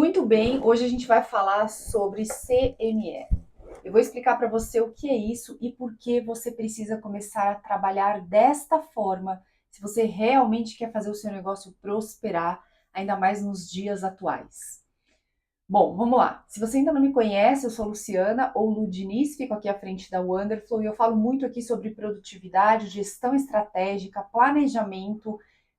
Muito bem, hoje a gente vai falar sobre CME. Eu vou explicar para você o que é isso e por que você precisa começar a trabalhar desta forma se você realmente quer fazer o seu negócio prosperar, ainda mais nos dias atuais. Bom, vamos lá. Se você ainda não me conhece, eu sou Luciana ou Lu Diniz, fico aqui à frente da Wonderflow e eu falo muito aqui sobre produtividade, gestão estratégica, planejamento,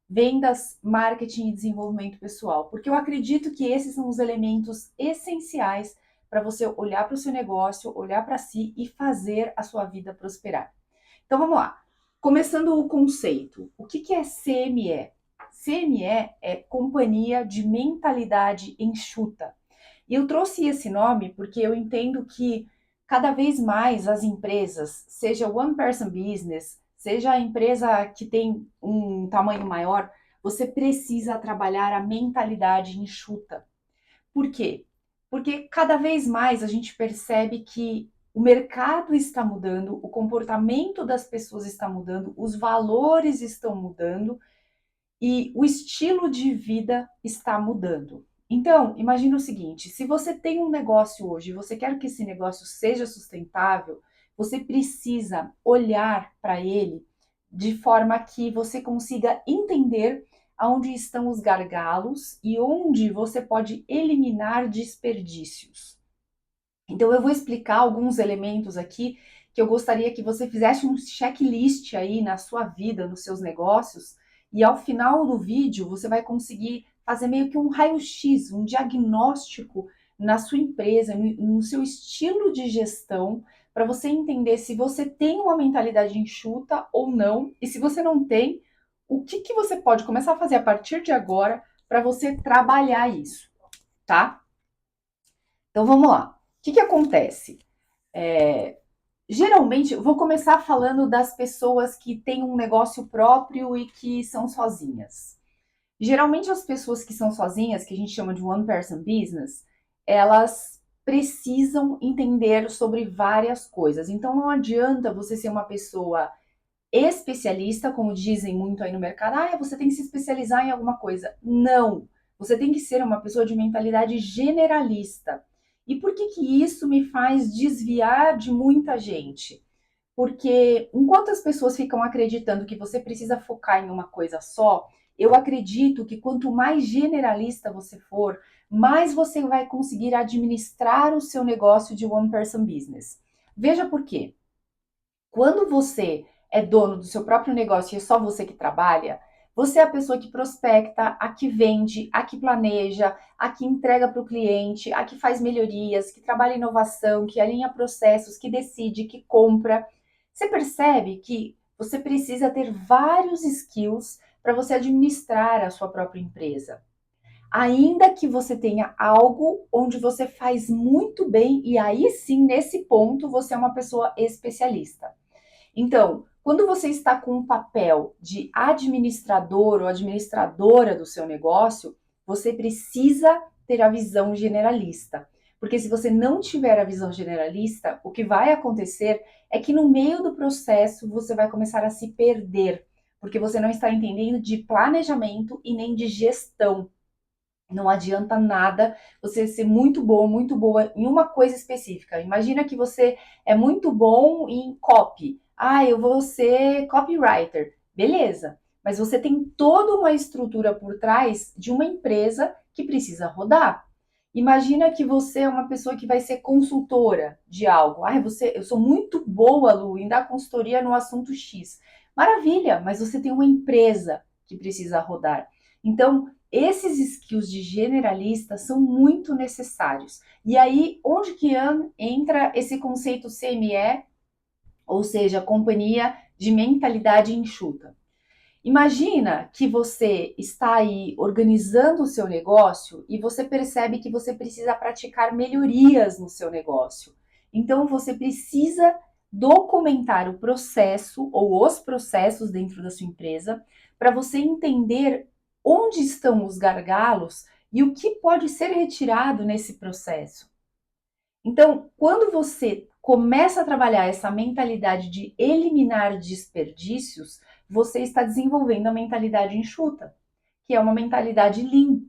vendas, marketing e desenvolvimento pessoal, porque eu acredito que esses são os elementos essenciais para você olhar para o seu negócio, olhar para si e fazer a sua vida prosperar. Então vamos lá. Começando o conceito, o que é CME? CME é Companhia de Mentalidade Enxuta. E eu trouxe esse nome porque eu entendo que cada vez mais as empresas, seja one person business, seja a empresa que tem um tamanho maior, você precisa trabalhar a mentalidade enxuta. Por quê? Porque cada vez mais a gente percebe que o mercado está mudando, o comportamento das pessoas está mudando, os valores estão mudando e o estilo de vida está mudando. Então, imagina o seguinte: se você tem um negócio hoje e você quer que esse negócio seja sustentável, você precisa olhar para ele de forma que você consiga entender aonde estão os gargalos e onde você pode eliminar desperdícios. Então, eu vou explicar alguns elementos aqui que eu gostaria que você fizesse um checklist aí na sua vida, nos seus negócios, e ao final do vídeo você vai conseguir fazer meio que um raio-x, um diagnóstico na sua empresa, no seu estilo de gestão, para você entender se você tem uma mentalidade enxuta ou não, e se você não tem, o que que você pode começar a fazer a partir de agora para você trabalhar isso, tá? Então vamos lá. O que que acontece? É, Geralmente, eu vou começar falando das pessoas que têm um negócio próprio e que são sozinhas. Geralmente, as pessoas que são sozinhas, que a gente chama de one person business, elas precisam entender sobre várias coisas. Então, não adianta você ser uma pessoa especialista, como dizem muito aí no mercado, você tem que se especializar em alguma coisa. Não, você tem que ser uma pessoa de mentalidade generalista. E por que que isso me faz desviar de muita gente? Porque enquanto as pessoas ficam acreditando que você precisa focar em uma coisa só, eu acredito que quanto mais generalista você for, mais você vai conseguir administrar o seu negócio de one person business. Veja por quê. Quando você é dono do seu próprio negócio e é só você que trabalha, você é a pessoa que prospecta, a que vende, a que planeja, a que entrega para o cliente, a que faz melhorias, que trabalha inovação, que alinha processos, que decide, que compra. Você percebe que você precisa ter vários skills para você administrar a sua própria empresa. Ainda que você tenha algo onde você faz muito bem, e aí sim, nesse ponto, você é uma pessoa especialista. Então, quando você está com um papel de administrador ou administradora do seu negócio, você precisa ter a visão generalista. Porque se você não tiver a visão generalista, o que vai acontecer é que no meio do processo você vai começar a se perder, porque você não está entendendo de planejamento e nem de gestão. Não adianta nada você ser muito bom, muito boa em uma coisa específica. Imagina que você é muito bom em copy. Eu vou ser copywriter. Beleza. Mas você tem toda uma estrutura por trás de uma empresa que precisa rodar. Imagina que você é uma pessoa que vai ser consultora de algo. Eu sou muito boa, Lu, em dar consultoria no assunto X. Maravilha, mas você tem uma empresa que precisa rodar. Então, esses skills de generalista são muito necessários. E aí, onde que entra esse conceito CME, ou seja, companhia de mentalidade enxuta? Imagina que você está aí organizando o seu negócio e você percebe que você precisa praticar melhorias no seu negócio. Então, você precisa documentar o processo ou os processos dentro da sua empresa para você entender onde estão os gargalos e o que pode ser retirado nesse processo. Então, quando você começa a trabalhar essa mentalidade de eliminar desperdícios, você está desenvolvendo a mentalidade enxuta, que é uma mentalidade lean.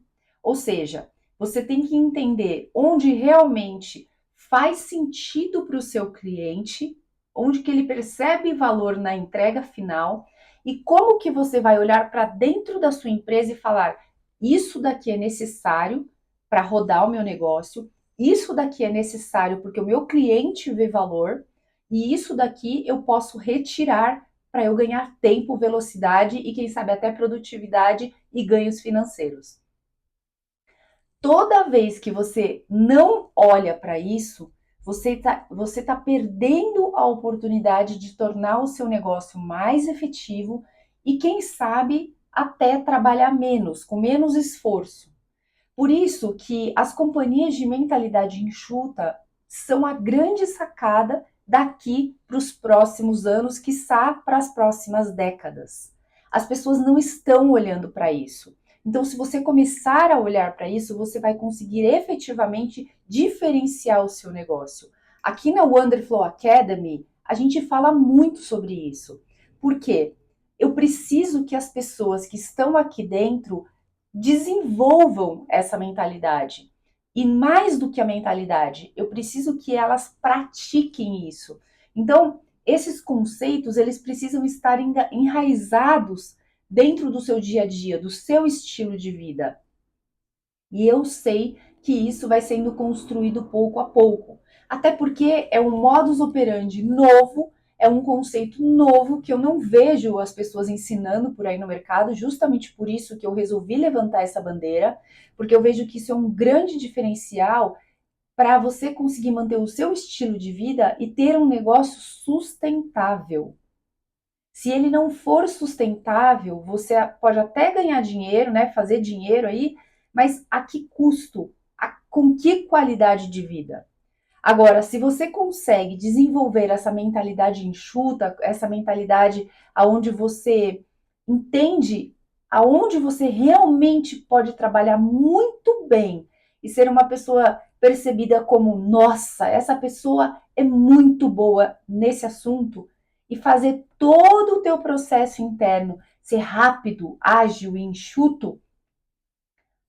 Ou seja, Você tem que entender onde realmente faz sentido para o seu cliente, onde que ele percebe valor na entrega final e como que você vai olhar para dentro da sua empresa e falar: isso daqui é necessário para rodar o meu negócio, isso daqui é necessário porque o meu cliente vê valor e isso daqui eu posso retirar para eu ganhar tempo, velocidade e quem sabe até produtividade e ganhos financeiros. Toda vez que você não olha para isso, você tá perdendo a oportunidade de tornar o seu negócio mais efetivo e, quem sabe, até trabalhar menos, com menos esforço. Por isso que as companhias de mentalidade enxuta são a grande sacada daqui para os próximos anos, quiçá para as próximas décadas. As pessoas não estão olhando para isso. Então, se você começar a olhar para isso, você vai conseguir efetivamente diferenciar o seu negócio. Aqui na Wonderflow Academy, a gente fala muito sobre isso. Por quê? Eu preciso que as pessoas que estão aqui dentro desenvolvam essa mentalidade. E mais do que a mentalidade, eu preciso que elas pratiquem isso. Então, esses conceitos, eles precisam estar enraizados dentro do seu dia a dia, do seu estilo de vida. E eu sei que isso vai sendo construído pouco a pouco. Até porque é um modus operandi novo, é um conceito novo que eu não vejo as pessoas ensinando por aí no mercado, justamente por isso que eu resolvi levantar essa bandeira, porque eu vejo que isso é um grande diferencial para você conseguir manter o seu estilo de vida e ter um negócio sustentável. Se ele não for sustentável, você pode até ganhar dinheiro, né, fazer dinheiro aí, mas a que custo? Com que qualidade de vida? Agora, se você consegue desenvolver essa mentalidade enxuta, essa mentalidade aonde você entende aonde você realmente pode trabalhar muito bem e ser uma pessoa percebida como, nossa, essa pessoa é muito boa nesse assunto e fazer todo o teu processo interno ser rápido, ágil e enxuto,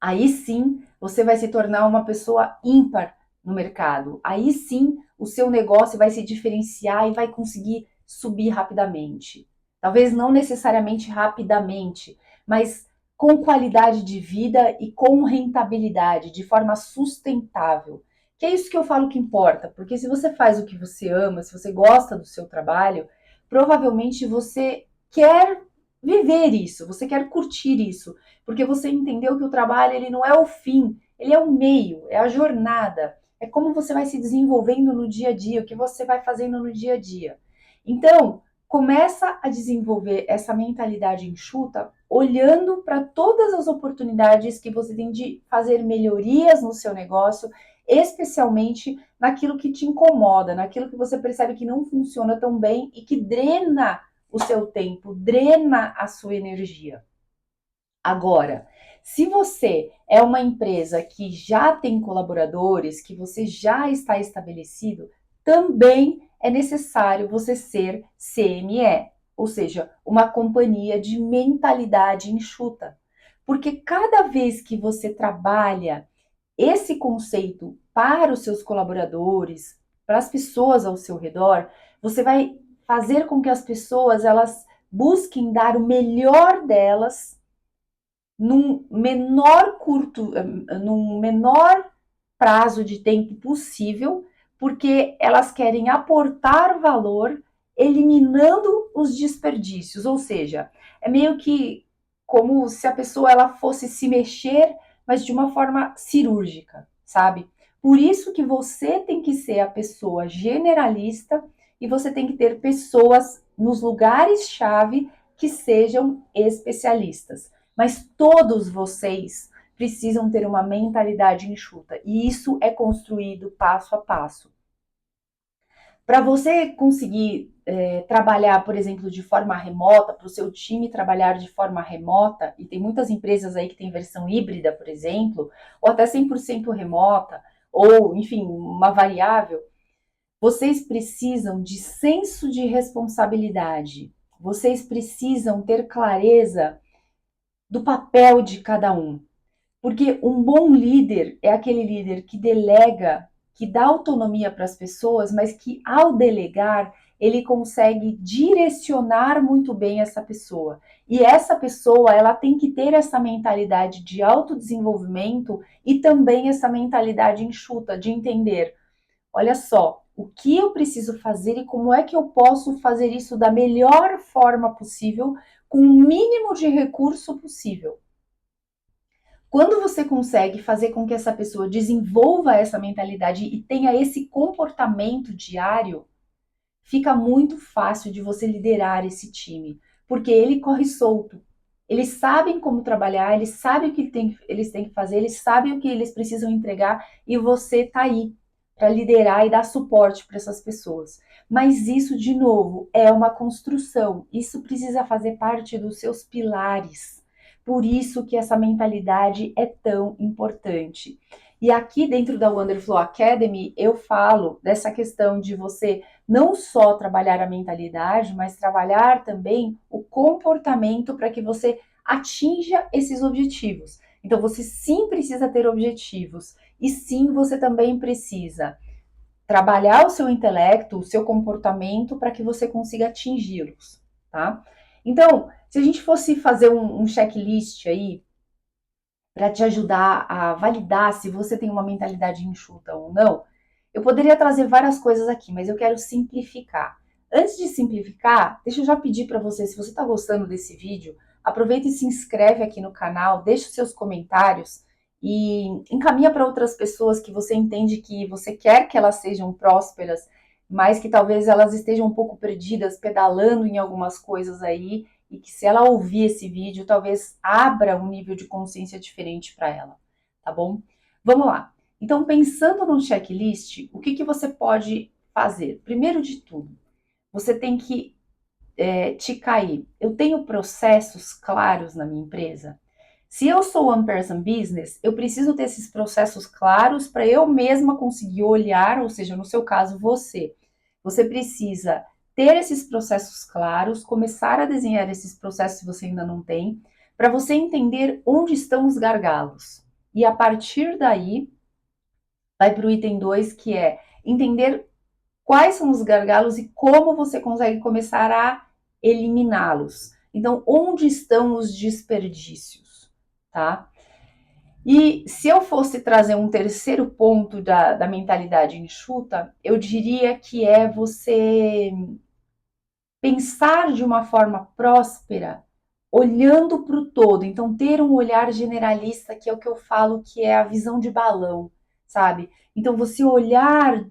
aí sim você vai se tornar uma pessoa ímpar no mercado. Aí sim o seu negócio vai se diferenciar e vai conseguir subir rapidamente. Talvez não necessariamente rapidamente, mas com qualidade de vida e com rentabilidade, de forma sustentável. Que é isso que eu falo que importa, porque se você faz o que você ama, se você gosta do seu trabalho, provavelmente você quer viver isso, você quer curtir isso, porque você entendeu que o trabalho ele não é o fim, ele é o meio, é a jornada, é como você vai se desenvolvendo no dia a dia, o que você vai fazendo no dia a dia. Então, começa a desenvolver essa mentalidade enxuta, olhando para todas as oportunidades que você tem de fazer melhorias no seu negócio, especialmente naquilo que te incomoda, naquilo que você percebe que não funciona tão bem e que drena o seu tempo, drena a sua energia. Agora, se você é uma empresa que já tem colaboradores, que você já está estabelecido, também é necessário você ser CME, ou seja, uma companhia de mentalidade enxuta. Porque cada vez que você trabalha esse conceito para os seus colaboradores, para as pessoas ao seu redor, você vai fazer com que as pessoas elas busquem dar o melhor delas num menor prazo de tempo possível, porque elas querem aportar valor eliminando os desperdícios, ou seja, é meio que como se a pessoa ela fosse se mexer, mas de uma forma cirúrgica, sabe? Por isso que você tem que ser a pessoa generalista e você tem que ter pessoas nos lugares-chave que sejam especialistas. Mas todos vocês precisam ter uma mentalidade enxuta. E isso é construído passo a passo. Para você conseguir trabalhar, por exemplo, de forma remota, para o seu time trabalhar de forma remota, e tem muitas empresas aí que tem versão híbrida, por exemplo, ou até 100% remota, ou, enfim, uma variável, vocês precisam de senso de responsabilidade. Vocês precisam ter clareza do papel de cada um. Porque um bom líder é aquele líder que delega, que dá autonomia para as pessoas, mas que ao delegar, ele consegue direcionar muito bem essa pessoa. E essa pessoa, ela tem que ter essa mentalidade de autodesenvolvimento e também essa mentalidade enxuta de entender, olha só, o que eu preciso fazer e como é que eu posso fazer isso da melhor forma possível, com o mínimo de recurso possível. Quando você consegue fazer com que essa pessoa desenvolva essa mentalidade e tenha esse comportamento diário, fica muito fácil de você liderar esse time, porque ele corre solto. Eles sabem como trabalhar, eles sabem o que eles têm que fazer, eles sabem o que eles precisam entregar e você está aí para liderar e dar suporte para essas pessoas. Mas isso, de novo, é uma construção. Isso precisa fazer parte dos seus pilares. Por isso que essa mentalidade é tão importante. E aqui dentro da Wonderflow Academy, eu falo dessa questão de você não só trabalhar a mentalidade, mas trabalhar também o comportamento para que você atinja esses objetivos. Então, você sim precisa ter objetivos e sim você também precisa trabalhar o seu intelecto, o seu comportamento para que você consiga atingi-los, tá? Então, se a gente fosse fazer um checklist aí para te ajudar a validar se você tem uma mentalidade enxuta ou não, eu poderia trazer várias coisas aqui, mas eu quero simplificar. Antes de simplificar, deixa eu já pedir para você, se você está gostando desse vídeo, aproveita e se inscreve aqui no canal, deixa os seus comentários e encaminha para outras pessoas que você entende que você quer que elas sejam prósperas, mas que talvez elas estejam um pouco perdidas, pedalando em algumas coisas aí, e que se ela ouvir esse vídeo, talvez abra um nível de consciência diferente para ela, tá bom? Vamos lá. Então, pensando no checklist, o que você pode fazer? Primeiro de tudo, você tem que ticar aí. Eu tenho processos claros na minha empresa? Se eu sou one person business, eu preciso ter esses processos claros para eu mesma conseguir olhar, ou seja, no seu caso, você precisa ter esses processos claros, começar a desenhar esses processos se você ainda não tem, para você entender onde estão os gargalos. E a partir daí, vai para o item 2, que é entender quais são os gargalos e como você consegue começar a eliminá-los. Então, onde estão os desperdícios, tá? E se eu fosse trazer um terceiro ponto da mentalidade enxuta, eu diria que é você pensar de uma forma próspera, olhando para o todo. Então, ter um olhar generalista, que é o que eu falo que é a visão de balão, sabe? Então, você olhar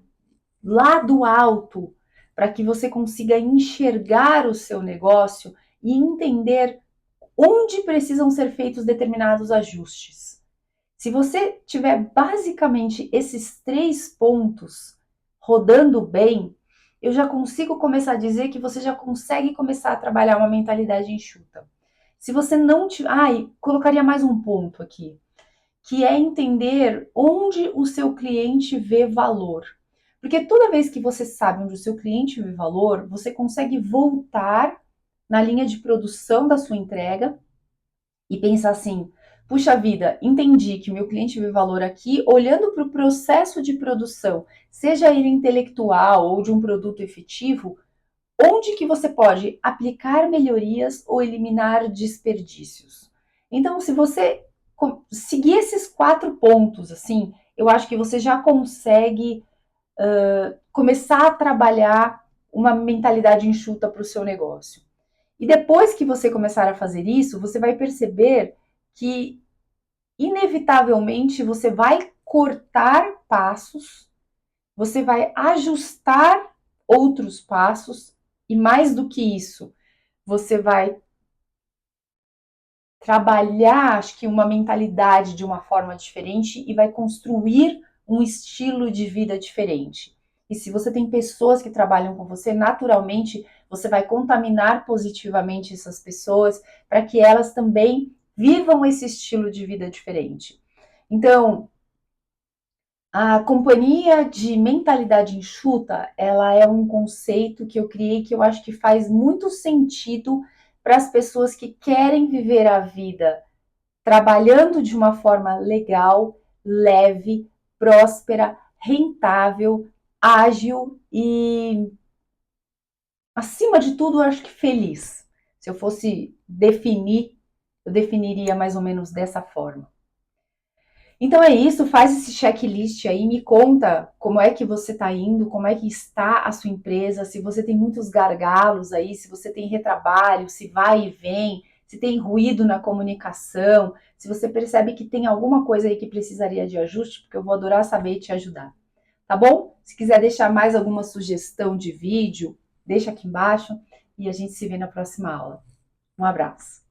lá do alto para que você consiga enxergar o seu negócio e entender onde precisam ser feitos determinados ajustes. Se você tiver basicamente esses 3 pontos rodando bem, eu já consigo começar a dizer que você já consegue começar a trabalhar uma mentalidade enxuta. Se você não tiver. Colocaria mais um ponto aqui, que é entender onde o seu cliente vê valor. Porque toda vez que você sabe onde o seu cliente vê valor, você consegue voltar na linha de produção da sua entrega e pensar assim: puxa vida, entendi que o meu cliente vê valor aqui, olhando para o processo de produção, seja ele intelectual ou de um produto efetivo, onde que você pode aplicar melhorias ou eliminar desperdícios. Então, se você seguir esses 4 pontos, assim, eu acho que você já consegue começar a trabalhar uma mentalidade enxuta para o seu negócio. E depois que você começar a fazer isso, você vai perceber que, inevitavelmente, você vai cortar passos, você vai ajustar outros passos, e mais do que isso, você vai trabalhar, acho que, uma mentalidade de uma forma diferente e vai construir um estilo de vida diferente. E se você tem pessoas que trabalham com você, naturalmente você vai contaminar positivamente essas pessoas para que elas também vivam esse estilo de vida diferente. Então, a companhia de mentalidade enxuta, ela é um conceito que eu criei que eu acho que faz muito sentido para as pessoas que querem viver a vida trabalhando de uma forma legal, leve, próspera, rentável, ágil e, acima de tudo, eu acho que feliz. Se eu fosse definir, eu definiria mais ou menos dessa forma. Então é isso, faz esse checklist aí, me conta como é que você está indo, como é que está a sua empresa, se você tem muitos gargalos aí, se você tem retrabalho, se vai e vem, se tem ruído na comunicação, se você percebe que tem alguma coisa aí que precisaria de ajuste, porque eu vou adorar saber e te ajudar, tá bom? Se quiser deixar mais alguma sugestão de vídeo, deixa aqui embaixo e a gente se vê na próxima aula. Um abraço.